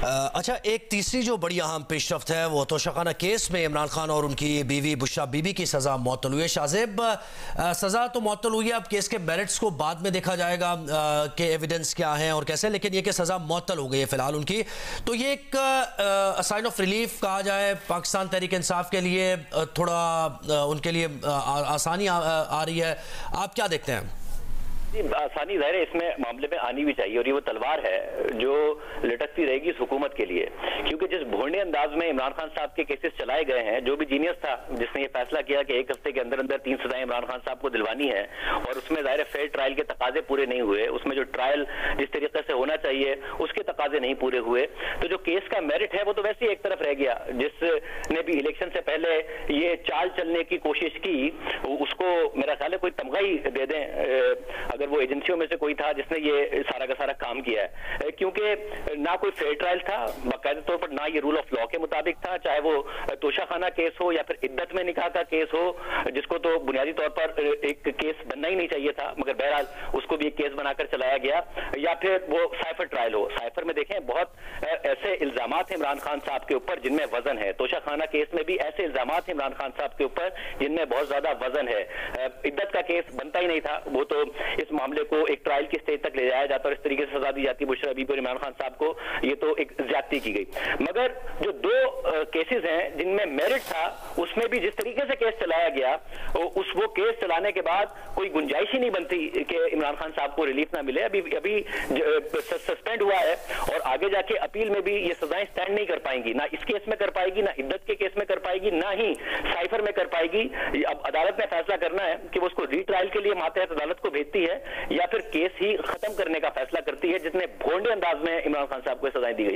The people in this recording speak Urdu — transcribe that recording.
اچھا، ایک تیسری جو بڑی اہم پیش رفت ہے وہ توشہ کیس میں عمران خان اور ان کی بیوی بشرا بی بی کی سزا معطل ہوئی ہے۔ شاہ زیب، سزا تو معطل ہوئی ہے، اب کیس کے میرٹس کو بعد میں دیکھا جائے گا کہ ایویڈنس کیا ہیں اور کیسے، لیکن یہ کہ سزا معطل ہو گئی ہے فی الحال ان کی، تو یہ ایک سائن آف ریلیف کہا جائے پاکستان تحریک انصاف کے لیے، تھوڑا ان کے لیے آسانی آ رہی ہے، آپ کیا دیکھتے ہیں؟ آسانی ظاہر ہے اس میں معاملے میں آنی بھی چاہیے، اور یہ وہ تلوار ہے جو لٹکتی رہے گی اس حکومت کے لیے، کیونکہ جس بھونڈے انداز میں عمران خان صاحب کے کیسز چلائے گئے ہیں، جو بھی جینیس تھا جس نے یہ فیصلہ کیا کہ ایک ہفتے کے اندر اندر 3 سزائیں عمران خان صاحب کو دلوانی ہے، اور اس میں ظاہر فیئر ٹرائل کے تقاضے پورے نہیں ہوئے، اس میں جو ٹرائل جس طریقے سے ہونا چاہیے اس کے تقاضے نہیں پورے ہوئے، تو جو کیس کا میرٹ ہے وہ تو ویسے ہی ایک طرف رہ گیا۔ جس نے بھی الیکشن سے پہلے یہ چال چلنے کی کوشش کی اس کو میرا خیال ہے کوئی تمغہ ہی دے دیں، اگر وہ ایجنسیوں میں سے کوئی تھا جس نے یہ سارا کا سارا کام کیا ہے، کیونکہ نہ کوئی فیئر ٹرائل تھا باقاعدہ طور پر، نہ یہ رول آف لا کے مطابق تھا، چاہے وہ توشہ خانہ کیس ہو یا پھر عدت میں نکاح کا کیس ہو، جس کو تو بنیادی طور پر ایک کیس بننا ہی نہیں چاہیے تھا، مگر بہرحال اس کو بھی ایک کیس بنا کر چلایا گیا، یا پھر وہ سائفر ٹرائل ہو۔ سائفر میں دیکھیں بہت ایسے الزامات ہیں عمران خان صاحب کے اوپر جن میں وزن ہے، توشہ خانہ کیس میں بھی ایسے الزامات ہیں عمران خان صاحب کے اوپر جن میں بہت زیادہ وزن ہے۔ عدت کا کیس بنتا ہی نہیں تھا، وہ تو اس معاملے کو ایک ٹرائل کی سٹیج تک لے جایا جاتا اور اس طریقے سے سزا دی جاتی بشرا بی بی اور عمران خان صاحب کو، یہ تو ایک زیادتی کی گئی۔ مگر جو 2 کیسز ہیں جن میں میرٹ تھا اس میں بھی جس طریقے سے کیس چلایا گیا، وہ کیس چلانے کے بعد کوئی گنجائش ہی نہیں بنتی کہ عمران خان صاحب کو ریلیف نہ ملے۔ ابھی سسپینڈ ہوا ہے اور آگے جا کے اپیل میں بھی یہ سزائیں سٹینڈ نہیں کر پائیں گی، نہ اس کیس میں کر پائے گی، نہ عدت کے کیس میں کر پائے گی، نہ ہی سائفر میں کر پائے گی۔ اب عدالت نے فیصلہ کرنا ہے کہ وہ اس کو ری ٹرائل کے لیے ماتحت عدالت کو بھیجتی ہے یا پھر کیس ہی ختم کرنے کا فیصلہ کرتی ہے، جتنے بھونڈے انداز میں عمران خان صاحب کو سزائیں دی گئی۔